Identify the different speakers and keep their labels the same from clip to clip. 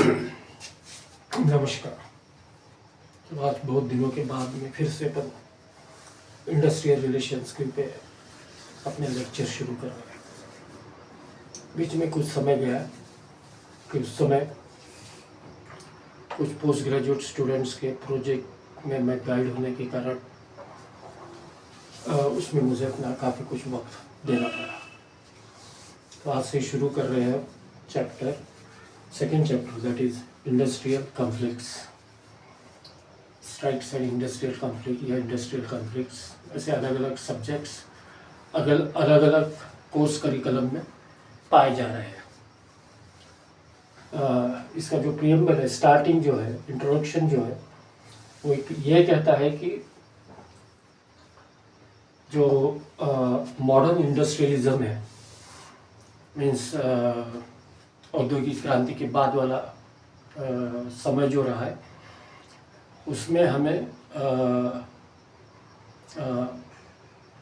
Speaker 1: नमस्कार। तो आज बहुत दिनों के बाद में फिर से अपन इंडस्ट्रियल रिलेशंस के पे अपने लेक्चर शुरू कर रहे हैं। बीच में कुछ समय गया कि उस समय कुछ पोस्ट ग्रेजुएट स्टूडेंट्स के प्रोजेक्ट में मैं गाइड होने के कारण उसमें मुझे अपना काफ़ी कुछ वक्त देना पड़ा। तो आज से शुरू कर रहे हैं second chapter, that is industrial conflicts, strikes and industrial conflict या इंडस्ट्रियल कॉन्फ्लिक्ट्स। ऐसे अलग अलग सब्जेक्ट्स अलग अलग कोर्स करिकुलम में पाए जा रहे हैं। इसका जो प्रीएम्बल है, स्टार्टिंग जो है, इंट्रोडक्शन जो है, वो ये कहता है कि जो मॉडर्न इंडस्ट्रियलिज्म है, मीन्स औद्योगिक क्रांति के बाद वाला समय जो रहा है, उसमें हमें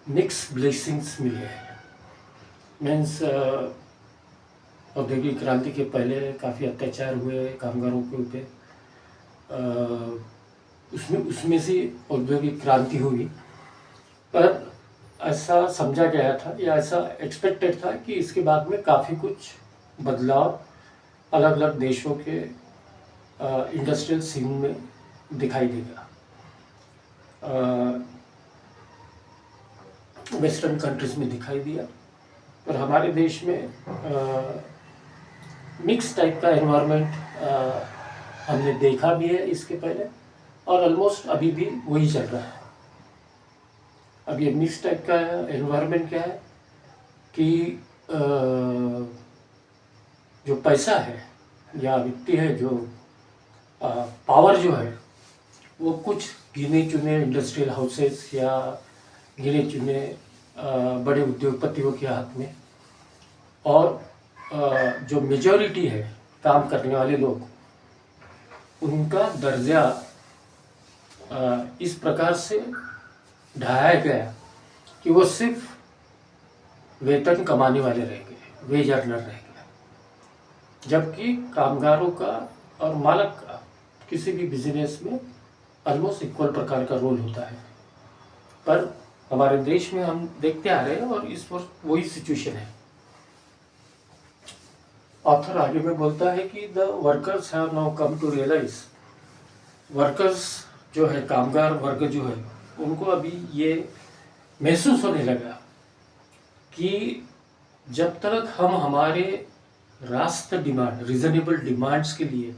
Speaker 1: मिक्स ब्लेसिंग्स मिले हैं। मीन्स औद्योगिक क्रांति के पहले काफ़ी अत्याचार हुए कामगारों के ऊपर, उसमें से औद्योगिक क्रांति हुई, पर ऐसा समझा गया था या ऐसा एक्सपेक्टेड था कि इसके बाद में काफ़ी कुछ बदलाव अलग अलग देशों के इंडस्ट्रियल सीन में दिखाई देगा। वेस्टर्न कंट्रीज में दिखाई दिया, पर हमारे देश में मिक्स टाइप का एनवायरनमेंट हमने देखा भी है इसके पहले, और ऑलमोस्ट अभी भी वही चल रहा है। अब ये मिक्स टाइप का एनवायरनमेंट क्या है कि जो पैसा है या व्यक्ति है, जो पावर जो है, वो कुछ गिने चुने इंडस्ट्रियल हाउसेस या गिने चुने बड़े उद्योगपतियों के हाथ में, और जो मेजॉरिटी है काम करने वाले लोग, उनका दर्जा इस प्रकार से ढाया गया कि वो सिर्फ वेतन कमाने वाले रह गए, वेज अर्नर रह गए, जबकि कामगारों का और मालिक का किसी भी बिजनेस में ऑलमोस्ट इक्वल प्रकार का रोल होता है। पर हमारे देश में हम देखते आ रहे हैं और इस वक्त वही सिचुएशन है। ऑथर आगे में बोलता है कि the workers have now come to realise, workers जो है, कामगार वर्ग जो है, उनको अभी ये महसूस होने लगा कि जब तक हम हमारे रास्त डिमांड, रीजनेबल डिमांड्स के लिए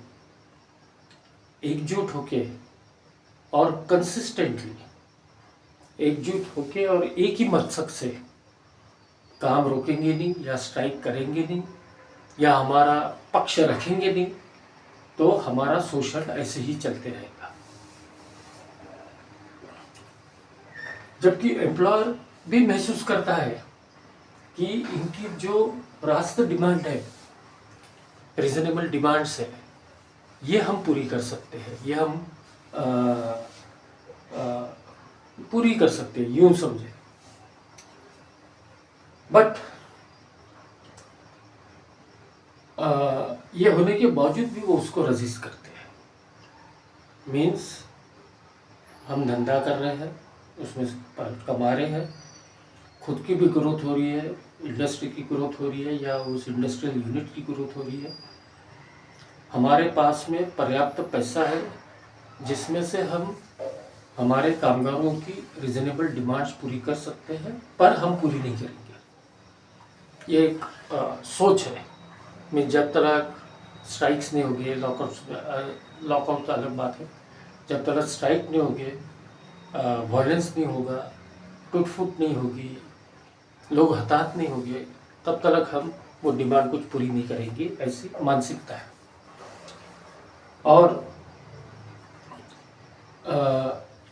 Speaker 1: एकजुट होके और कंसिस्टेंटली एकजुट होके और एक ही मकसद से काम रोकेंगे नहीं या स्ट्राइक करेंगे नहीं या हमारा पक्ष रखेंगे नहीं, तो हमारा शोषण ऐसे ही चलते रहेगा। जबकि एम्प्लॉयर भी महसूस करता है कि इनकी जो रास्त डिमांड है, रीजनेबल डिमांड्स है, ये हम पूरी कर सकते हैं, ये हम पूरी कर सकते हैं, यूं समझे। बट ये होने के बावजूद भी वो उसको रजिस्ट करते हैं। मीन्स हम धंधा कर रहे हैं, उसमें कमा रहे हैं, खुद की भी ग्रोथ हो रही है, इंडस्ट्री की ग्रोथ हो रही है या उस इंडस्ट्रियल यूनिट की ग्रोथ हो रही है, हमारे पास में पर्याप्त पैसा है जिसमें से हम हमारे कामगारों की रीजनेबल डिमांड्स पूरी कर सकते हैं, पर हम पूरी नहीं करेंगे। ये एक सोच है। मैं जब तक स्ट्राइक्स नहीं होगी, लॉकआउट अलग बात है, जब तक स्ट्राइक नहीं होगी, वायलेंस नहीं होगा, टूट फूट नहीं होगी, लोग हताहत नहीं होंगे, तब तक हम वो डिमांड कुछ पूरी नहीं करेंगे, ऐसी मानसिकता है। और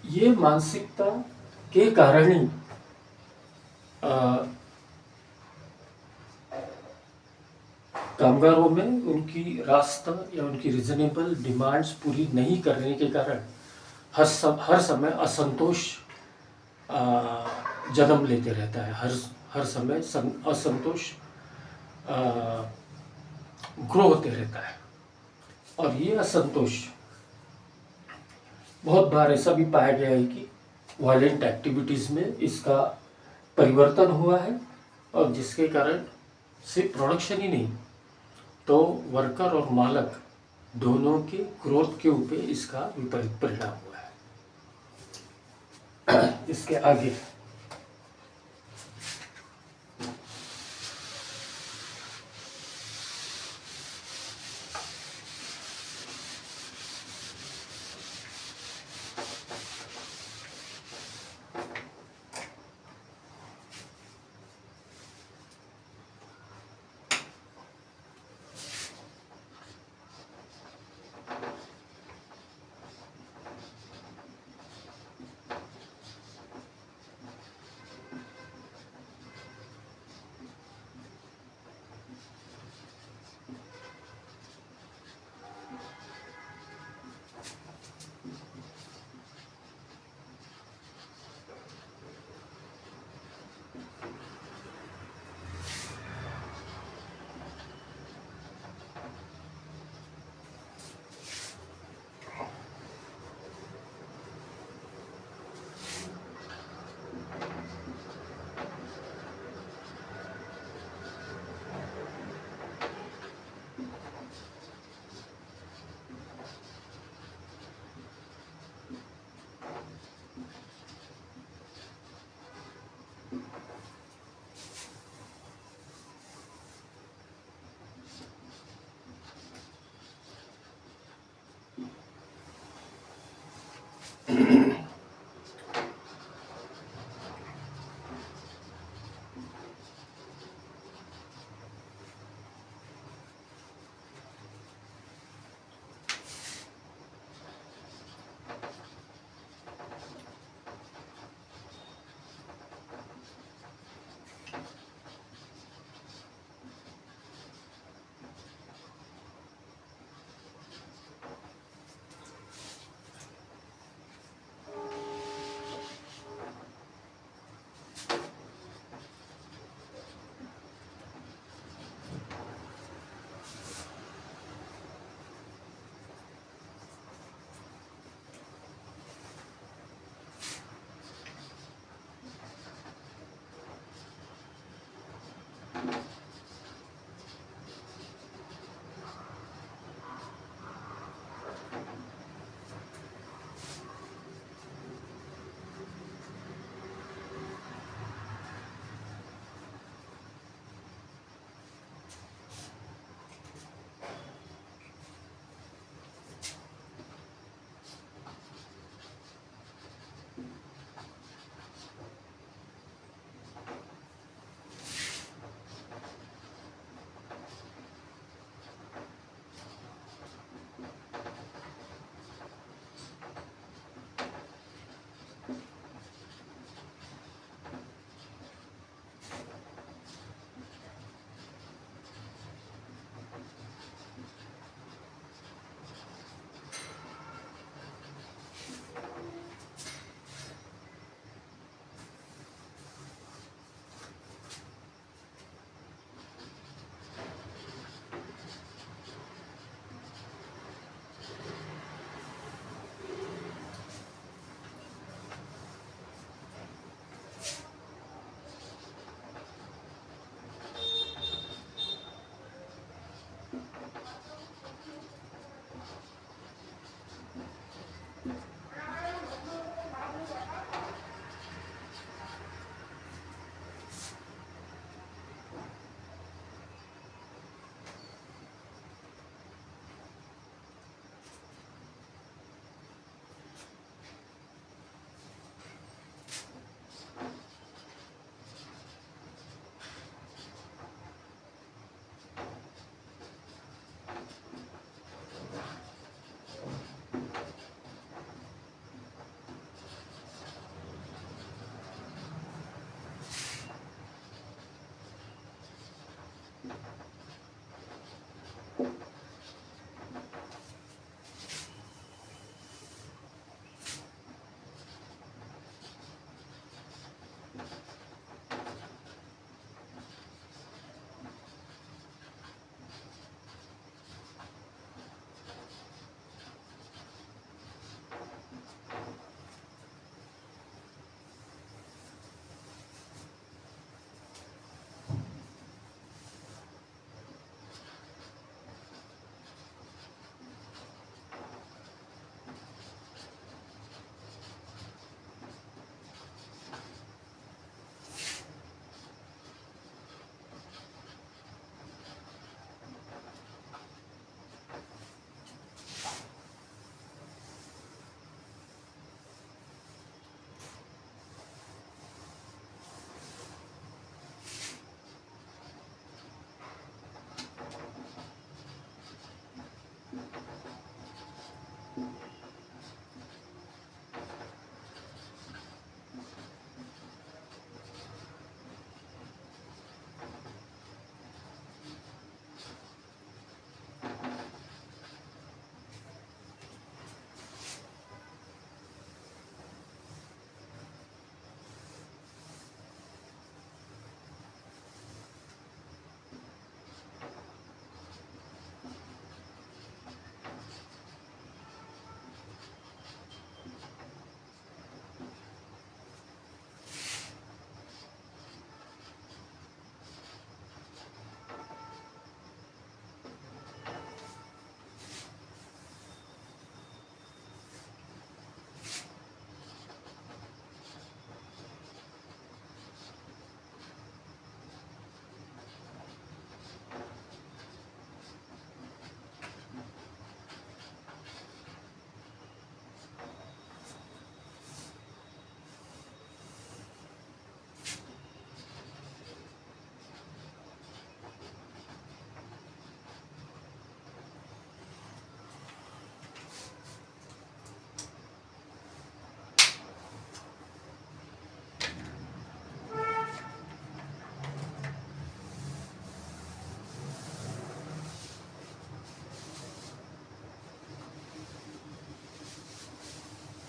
Speaker 1: ये मानसिकता के कारण ही कामगारों में उनकी रास्ता या उनकी रीजनेबल डिमांड्स पूरी नहीं करने के कारण हर समय असंतोष जन्म लेते रहता है। हर समय असंतोष ग्रो होते रहता है। और ये असंतोष बहुत बार ऐसा भी पाया गया है कि वायलेंट एक्टिविटीज़ में इसका परिवर्तन हुआ है, और जिसके कारण सिर्फ प्रोडक्शन ही नहीं, तो वर्कर और मालक दोनों के ग्रोथ के ऊपर इसका विपरीत परिणाम हुआ है। इसके आगे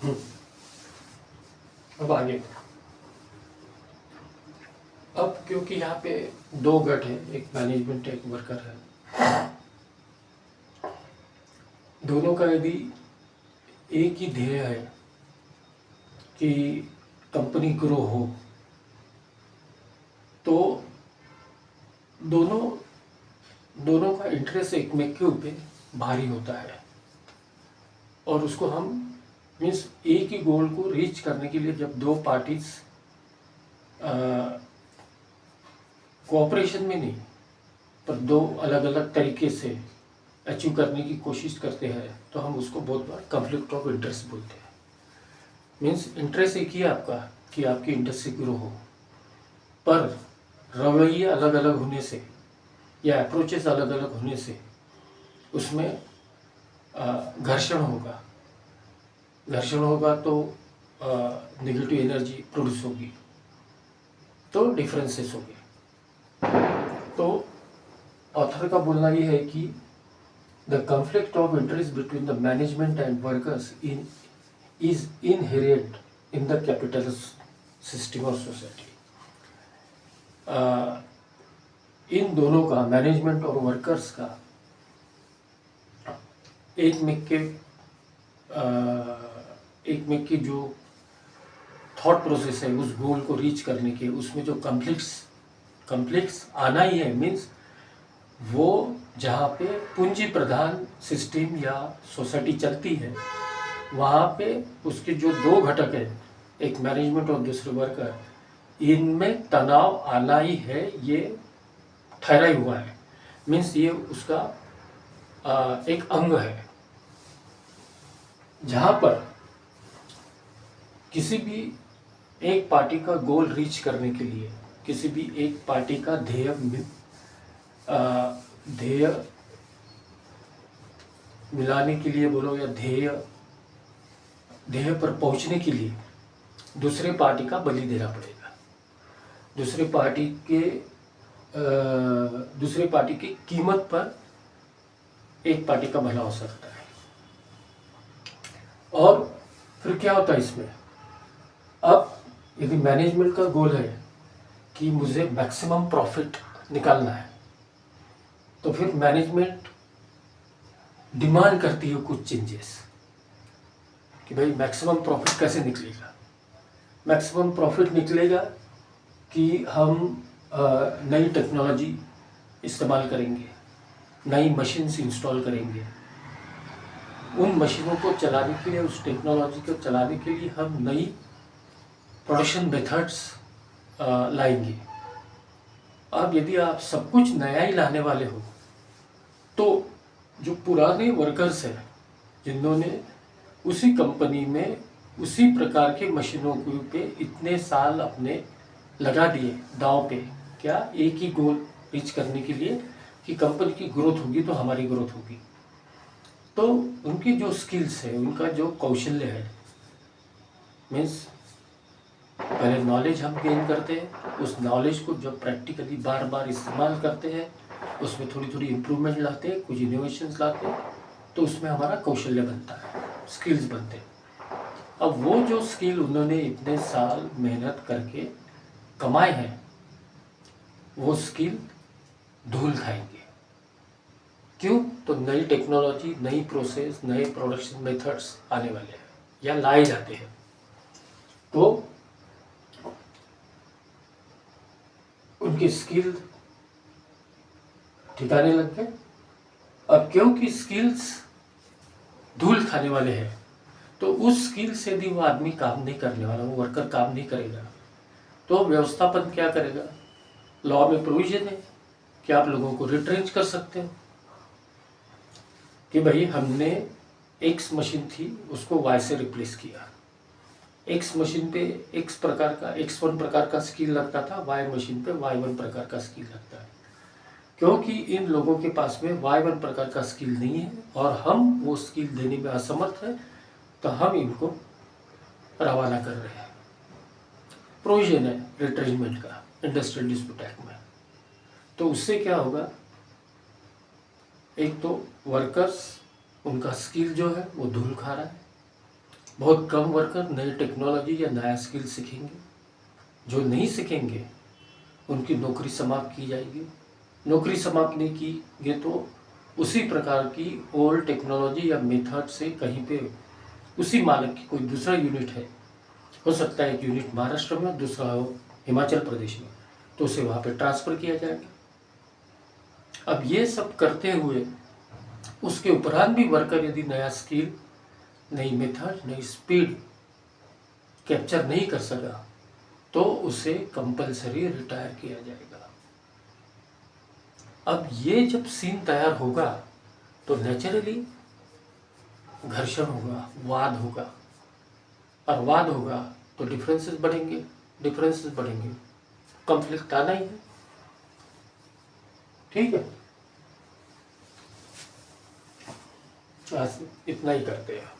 Speaker 1: हम्म, अब आगे। अब क्योंकि यहाँ पे दो गट है, एक मैनेजमेंट एक वर्कर है, दोनों का यदि एक ही ध्येय है कि कंपनी ग्रो हो, तो दोनों दोनों का इंटरेस्ट एक में के ऊपर भारी होता है, और उसको हम मीन्स एक ही गोल को रीच करने के लिए जब दो पार्टीज कोऑपरेशन में नहीं पर दो अलग अलग तरीके से अचीव करने की कोशिश करते हैं, तो हम उसको बहुत बार कॉन्फ्लिक्ट ऑफ इंटरेस्ट बोलते हैं। मीन्स इंटरेस्ट एक ही है आपका कि आपकी इंडस्ट्री ग्रो हो, पर रवैये अलग अलग होने से या अप्रोचेस अलग अलग होने से उसमें घर्षण होगा। घर्षण होगा तो नेगेटिव एनर्जी प्रोड्यूस होगी, तो डिफरेंसेस होंगे। तो ऑथर का बोलना ये है कि the conflict of interest between the management and workers is inherent in the capitalist system of society. इन दोनों का, मैनेजमेंट और वर्कर्स का, एक में की जो थॉट प्रोसेस है उस गोल को रीच करने के, उसमें जो कॉन्फ्लिक्ट्स आना ही है। मीन्स वो जहाँ पे पूंजी प्रधान सिस्टम या सोसाइटी चलती है, वहाँ पे उसके जो दो घटक है, एक मैनेजमेंट और दूसरे वर्कर, इनमें तनाव आना ही है, ये ठहरा ही हुआ है। मीन्स ये उसका एक अंग है। जहाँ पर किसी भी एक पार्टी का गोल रीच करने के लिए, किसी भी एक पार्टी का ध्येय मिलाने के लिए बोलो, या ध्येय पर पहुंचने के लिए दूसरे पार्टी का बलि देना पड़ेगा। दूसरे पार्टी की कीमत पर एक पार्टी का भला हो सकता है। और फिर क्या होता है इसमें, अब यदि मैनेजमेंट का गोल है कि मुझे मैक्सिमम प्रॉफिट निकालना है, तो फिर मैनेजमेंट डिमांड करती है कुछ चेंजेस कि भाई मैक्सिमम प्रॉफिट कैसे निकलेगा। मैक्सिमम प्रॉफिट निकलेगा कि हम नई टेक्नोलॉजी इस्तेमाल करेंगे, नई मशीन्स इंस्टॉल करेंगे। उन मशीनों को चलाने के लिए, उस टेक्नोलॉजी को चलाने के लिए हम नई प्रोडक्शन मेथड्स लाएंगे। अब यदि आप सब कुछ नया ही लाने वाले हो, तो जो पुराने वर्कर्स हैं जिन्होंने उसी कंपनी में उसी प्रकार के मशीनों पे इतने साल अपने लगा दिए दांव पे, क्या एक ही गोल रीच करने के लिए कि कंपनी की ग्रोथ होगी तो हमारी ग्रोथ होगी, तो उनकी जो स्किल्स है, उनका जो कौशल्य है, मीन्स पहले नॉलेज हम गेन करते हैं, उस नॉलेज को जब प्रैक्टिकली बार बार इस्तेमाल करते हैं, उसमें थोड़ी थोड़ी इम्प्रूवमेंट लाते हैं, कुछ इनोवेशंस लाते हैं, तो उसमें हमारा कौशल्य बनता है, स्किल्स बनते हैं। अब वो जो स्किल उन्होंने इतने साल मेहनत करके कमाए हैं, वो स्किल धूल खाएंगे। क्यों? तो नई टेक्नोलॉजी, नई प्रोसेस, नए प्रोडक्शन मेथड्स आने वाले हैं या लाए जाते हैं, तो उनकी स्किल ठिकाने लग गए। अब क्योंकि स्किल्स धूल खाने वाले हैं, तो उस स्किल से भी वो आदमी काम नहीं करने वाला, वो वर्कर काम नहीं करेगा, तो व्यवस्थापन क्या करेगा? लॉ में प्रोविजन है कि आप लोगों को रिट्रेंच कर सकते हो कि भाई हमने एक्स मशीन थी उसको वाई से रिप्लेस किया, एक्स मशीन पे एक्स वन प्रकार का स्किल लगता था, वाई मशीन पे वाई वन प्रकार का स्किल लगता है। क्योंकि इन लोगों के पास में वाई वन प्रकार का स्किल नहीं है और हम वो स्किल देने में असमर्थ है, तो हम इनको रवाना कर रहे हैं। प्रोविजन है रिट्रेंचमेंट का इंडस्ट्रियल डिस्प्यूट एक्ट में। तो उससे क्या होगा, एक तो वर्कर्स, उनका स्किल जो है वो धूल खा रहा है, बहुत कम वर्कर नई टेक्नोलॉजी या नया स्किल सीखेंगे। जो नहीं सीखेंगे उनकी नौकरी समाप्त की जाएगी। नौकरी समाप्त नहीं की गई तो उसी प्रकार की ओल्ड टेक्नोलॉजी या मेथड से कहीं पे उसी मालिक की कोई दूसरा यूनिट है, हो सकता है एक यूनिट महाराष्ट्र में, दूसरा हो हिमाचल प्रदेश में, तो उसे वहाँ पे ट्रांसफ़र किया जाएगा। अब ये सब करते हुए उसके उपरांत भी वर्कर यदि नया स्किल, नई मेथड, नई स्पीड कैप्चर नहीं कर सका तो उसे कंपलसरी रिटायर किया जाएगा। अब ये जब सीन तैयार होगा तो नेचुरली घर्षण होगा, वाद होगा, और वाद होगा तो डिफरेंसेस बढ़ेंगे, कॉन्फ्लिक्ट आना ही है। ठीक है, आज इतना ही करते हैं।